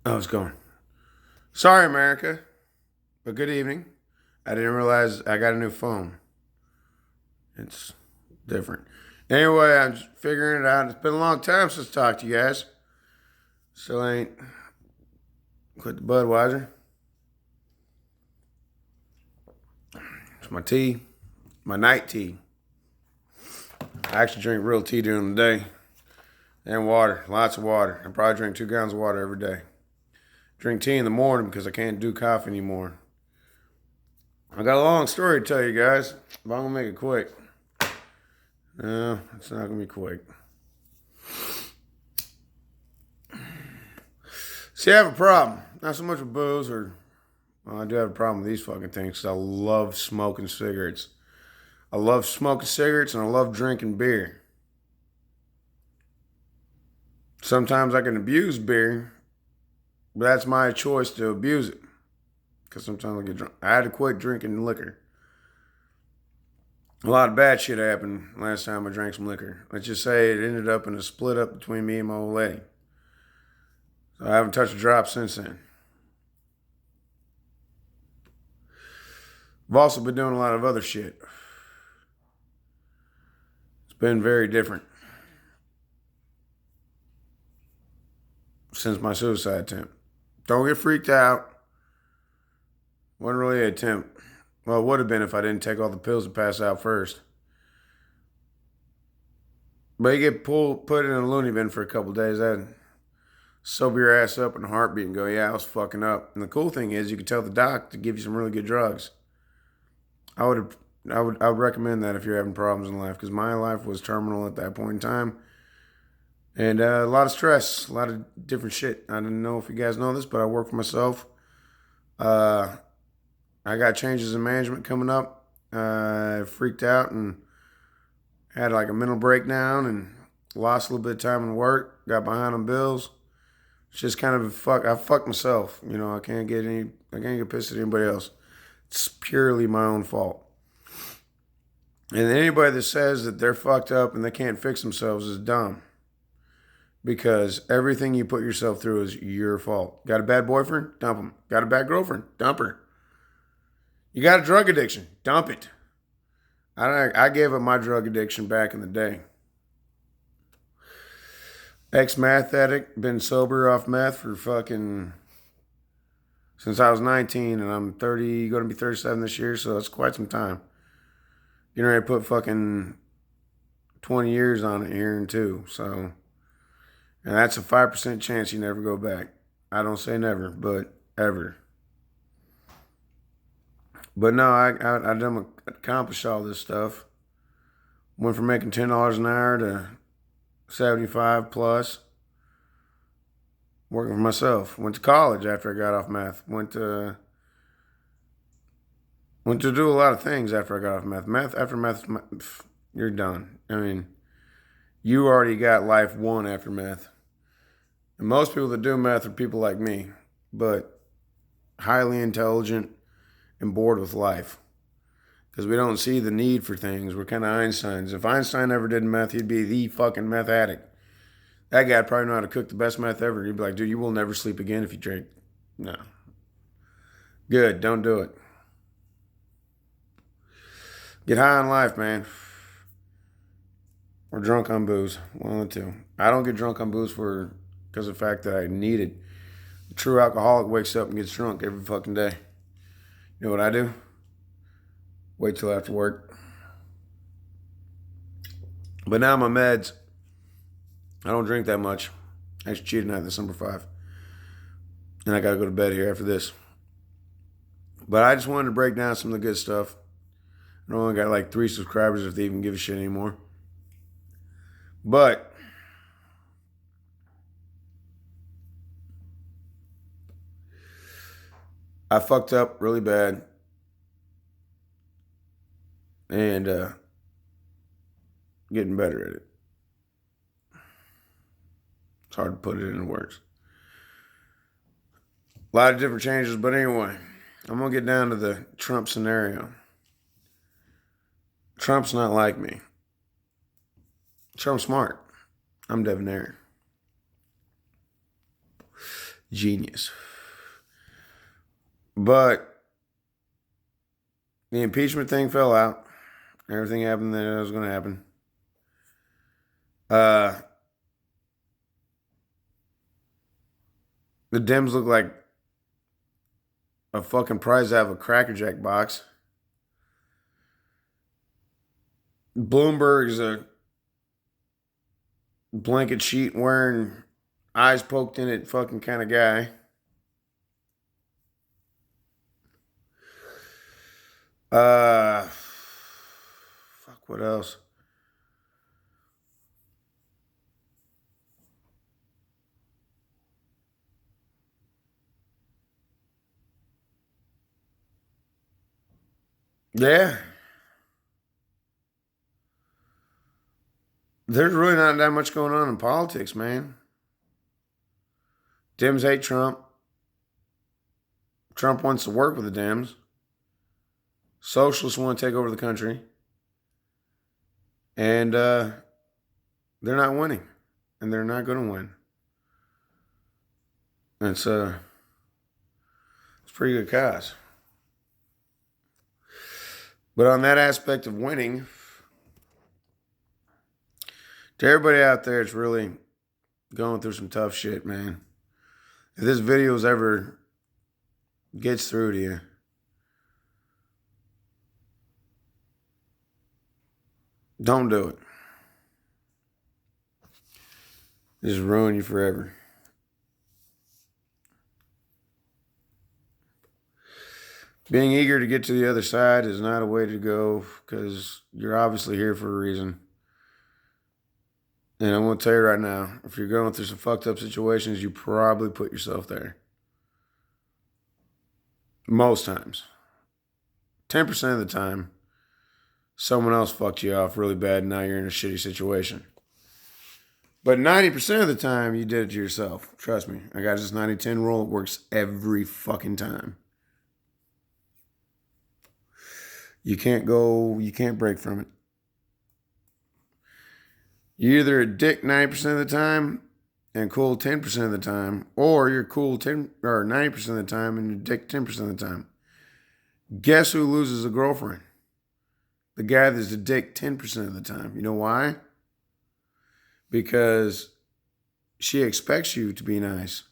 Oh, it's going. Sorry, America, but good evening. I didn't realize I got a new phone. It's different. Anyway, I'm just figuring it out. It's been a long time since I talked to you guys. Still ain't quit the Budweiser. It's my tea, my night tea. I actually drink real tea during the day and water, lots of water. I probably drink 2 gallons of water every day. Drink tea in the morning because I can't do coffee anymore. I got a long story to tell you guys, but I'm gonna make it quick. No, it's not gonna be quick. See, I have a problem. Not so much with booze, or well, I do have a problem with these fucking things. 'Cause I love smoking cigarettes. I love smoking cigarettes, and I love drinking beer. Sometimes I can abuse beer, but that's my choice to abuse it. Because sometimes I get drunk. I had to quit drinking liquor. A lot of bad shit happened last time I drank some liquor. Let's just say it ended up in a split up between me and my old lady. So I haven't touched a drop since then. I've also been doing a lot of other shit. It's been very different since my suicide attempt. Don't get freaked out. Wasn't really an attempt. Well, it would have been if I didn't take all the pills to pass out first. But you get put in a loony bin for a couple days. That sober your ass up in a heartbeat and go, yeah, I was fucking up. And the cool thing is, you can tell the doc to give you some really good drugs. I would recommend that if you're having problems in life, because my life was terminal at that point in time, and a lot of stress, a lot of different shit. I don't know if you guys know this, but I work for myself. Uh, I got changes in management coming up. I freaked out and had like a mental breakdown and lost a little bit of time in work. Got behind on bills. It's just kind of a fuck. I fucked myself. You know, I can't get any. I can't get pissed at anybody else. It's purely my own fault. And anybody that says that they're fucked up and they can't fix themselves is dumb. Because everything you put yourself through is your fault. Got a bad boyfriend? Dump him. Got a bad girlfriend? Dump her. You got a drug addiction? Dump it. I gave up my drug addiction back in the day. Ex meth addict, been sober off meth for fucking since I was 19, and I'm 30, going to be 37 this year, so that's quite some time. Getting ready to put fucking 20 years on it here in two, so. And that's a 5% chance you never go back. I don't say never, but ever. But no, I done accomplished all this stuff. Went from making $10 an hour to 75 plus. Working for myself. Went to college after I got off meth. Went to do a lot of things after I got off meth. After meth, you're done. I mean, you already got life won after meth. And most people that do meth are people like me, but highly intelligent and bored with life. Because we don't see the need for things. We're kind of Einsteins. If Einstein ever did meth, he'd be the fucking meth addict. That guy'd probably know how to cook the best meth ever. He'd be like, dude, you will never sleep again if you drink. No. Good, don't do it. Get high on life, man. Or drunk on booze. One of the two. I don't get drunk on booze because of the fact that I need it. A true alcoholic wakes up and gets drunk every fucking day. You know what I do? Wait till after work. But now my meds, I don't drink that much. I actually cheated tonight, this number 5. And I gotta go to bed here after this. But I just wanted to break down some of the good stuff. I only got like 3 subscribers if they even give a shit anymore. But I fucked up really bad. And getting better at it. It's hard to put it into words. A lot of different changes, but anyway, I'm going to get down to the Trump scenario. Trump's not like me. Trump's smart. I'm debonair. Genius. But the impeachment thing fell out. Everything happened that was going to happen. The Dems look like a fucking prize out of a Cracker Jack box. Bloomberg is a blanket sheet wearing, eyes poked in it fucking kind of guy. Fuck, what else? Yeah. There's really not that much going on in politics, man. Dems hate Trump. Trump wants to work with the Dems. Socialists want to take over the country. And they're not winning. And they're not going to win. And it's a pretty good cause. But on that aspect of winning, to everybody out there, it's really going through some tough shit, man. If this video ever gets through to you, don't do it. Just ruin you forever. Being eager to get to the other side is not a way to go, because you're obviously here for a reason. And I'm going to tell you right now, if you're going through some fucked up situations, you probably put yourself there. Most times. 10% of the time, someone else fucked you off really bad and now you're in a shitty situation. But 90% of the time, you did it to yourself. Trust me. I got this 90-10 rule. It works every fucking time. You can't break from it. You're either a dick 90% of the time and cool 10% of the time, or you're cool 90% of the time and you're dick 10% of the time. Guess who loses a girlfriend? The guy that's a dick 10% of the time. You know why? Because she expects you to be nice.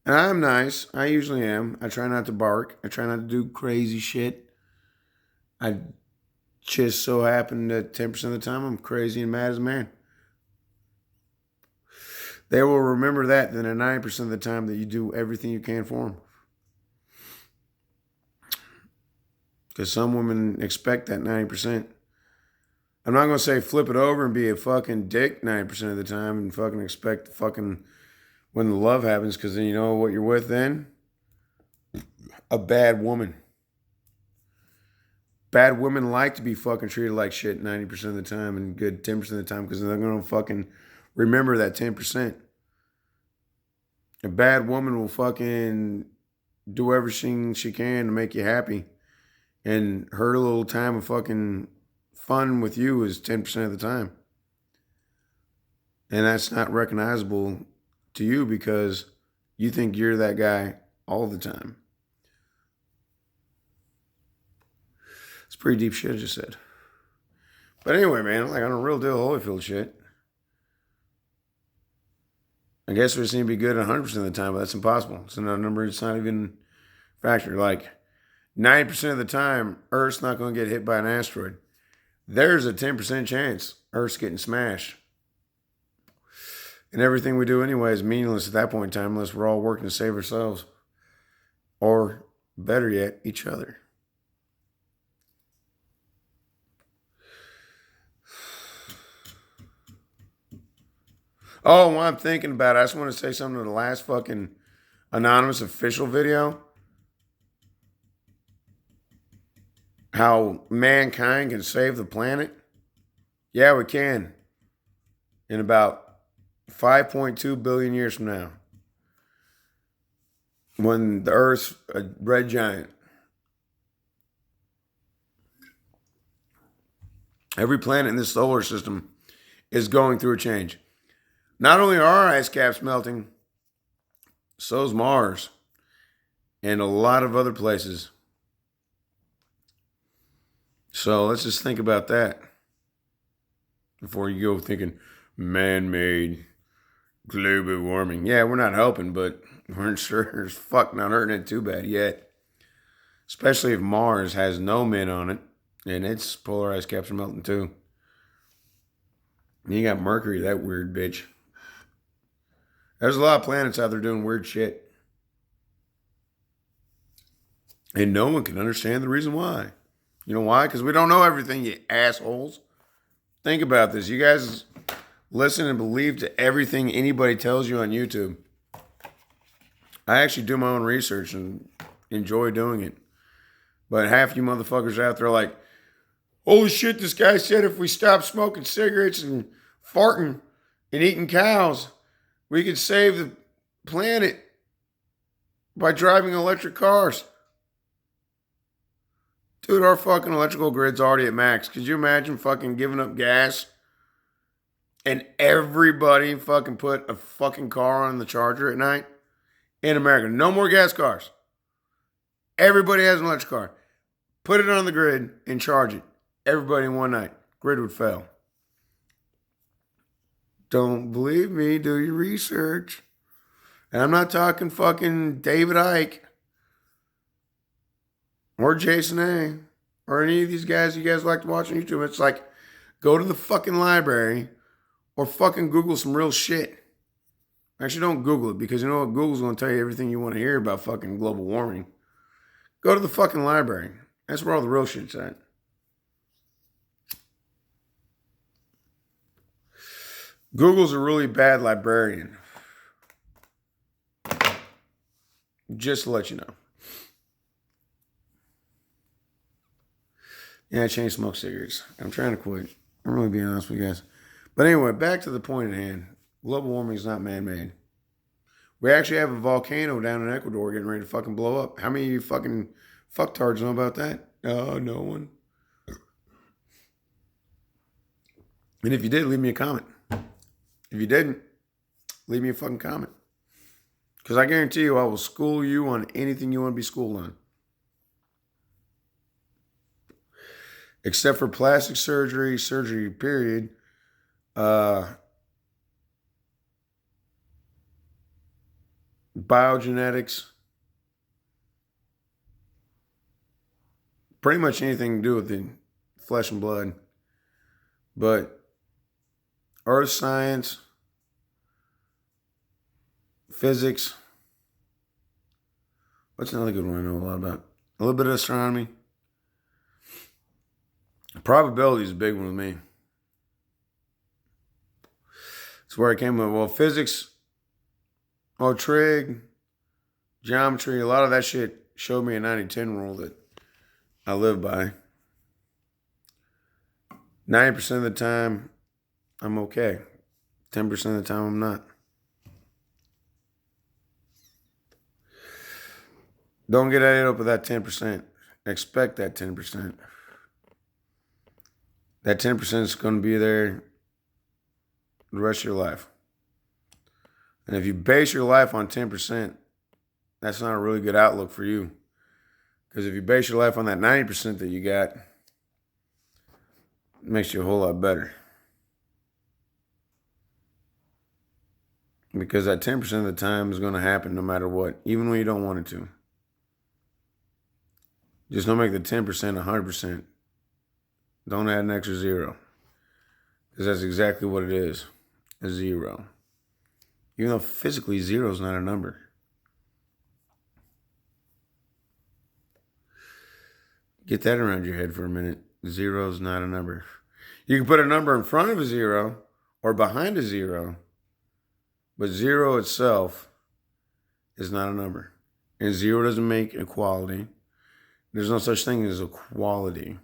And I'm nice. I usually am. I try not to bark. I try not to do crazy shit. I just so happen that 10% of the time I'm crazy and mad as a man. They will remember that than the 90% of the time that you do everything you can for them. Because some women expect that 90%. I'm not going to say flip it over and be a fucking dick 90% of the time and fucking expect fucking when the love happens, because then you know what you're with then? A bad woman. Bad women like to be fucking treated like shit 90% of the time and good 10% of the time, because they're going to fucking remember that 10%. A bad woman will fucking do everything she can to make you happy. And her little time of fucking fun with you is 10% of the time. And that's not recognizable to you because you think you're that guy all the time. It's pretty deep shit I just said. But anyway, man, like on a real deal Holyfield shit, I guess we just need to be good 100% of the time, but that's impossible. It's another number. It's not even a factor. Like 90% of the time, Earth's not going to get hit by an asteroid. There's a 10% chance Earth's getting smashed. And everything we do anyway is meaningless at that point in time unless we're all working to save ourselves. Or, better yet, each other. Oh, while I'm thinking about it, I just want to say something to the last fucking anonymous official video. How mankind can save the planet. Yeah, we can. In about 5.2 billion years from now. When the Earth's a red giant. Every planet in this solar system is going through a change. Not only are our ice caps melting, So's Mars. And a lot of other places. So let's just think about that before you go thinking man-made global warming. Yeah, we're not helping, but we're sure as fuck not hurting it too bad yet. Especially if Mars has no men on it and its polar ice caps are melting too. And you got Mercury, that weird bitch. There's a lot of planets out there doing weird shit. And no one can understand the reason why. You know why? Because we don't know everything, you assholes. Think about this. You guys listen and believe to everything anybody tells you on YouTube. I actually do my own research and enjoy doing it. But half you motherfuckers out there like, holy shit, this guy said if we stop smoking cigarettes and farting and eating cows, we could save the planet by driving electric cars. Dude, our fucking electrical grid's already at max. Could you imagine fucking giving up gas and everybody fucking put a fucking car on the charger at night? In America, no more gas cars. Everybody has an electric car. Put it on the grid and charge it. Everybody in one night. Grid would fail. Don't believe me, do your research. And I'm not talking fucking David Icke or Jason A or any of these guys you guys like to watch on YouTube. It's like, go to the fucking library or fucking Google some real shit. Actually, don't Google it because you know what? Google's going to tell you everything you want to hear about fucking global warming. Go to the fucking library. That's where all the real shit's at. Google's a really bad librarian. Just to let you know. Yeah, I changed smoke cigarettes. I'm trying to quit. I'm really being honest with you guys. But anyway, back to the point at hand. Global warming is not man-made. We actually have a volcano down in Ecuador getting ready to fucking blow up. How many of you fucking fucktards know about that? Oh, no one. And if you did, leave me a comment. If you didn't, leave me a fucking comment. Because I guarantee you I will school you on anything you want to be schooled on. Except for plastic surgery period. Biogenetics. Pretty much anything to do with the flesh and blood. But earth science, physics. What's another good one I know a lot about? A little bit of astronomy. Probability is a big one with me. It's where I came with. Well, physics, trig, geometry, a lot of that shit showed me a 90-10 rule that I live by. 90% of the time, I'm okay. 10% of the time, I'm not. Don't get added up with that 10%. Expect that 10%. That 10% is going to be there the rest of your life. And if you base your life on 10%, that's not a really good outlook for you. Because if you base your life on that 90% that you got, it makes you a whole lot better. Because that 10% of the time is going to happen no matter what, even when you don't want it to. Just don't make the 10% 100%. Don't add an extra zero. Because that's exactly what it is. A zero. Even though physically zero is not a number. Get that around your head for a minute. Zero is not a number. You can put a number in front of a zero or behind a zero. But zero itself is not a number. And zero doesn't make equality. There's no such thing as equality.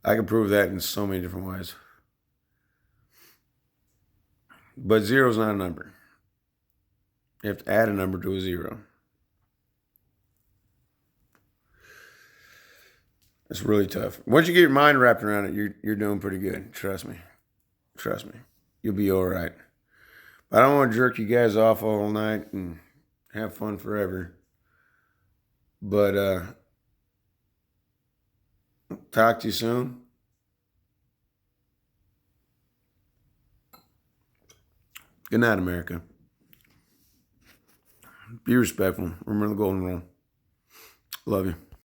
I can prove that in so many different ways. But zero is not a number. You have to add a number to a zero. It's really tough. Once you get your mind wrapped around it, you're doing pretty good. Trust me. Trust me. You'll be all right. I don't want to jerk you guys off all night and have fun forever. But talk to you soon. Good night, America. Be respectful. Remember the golden rule. Love you.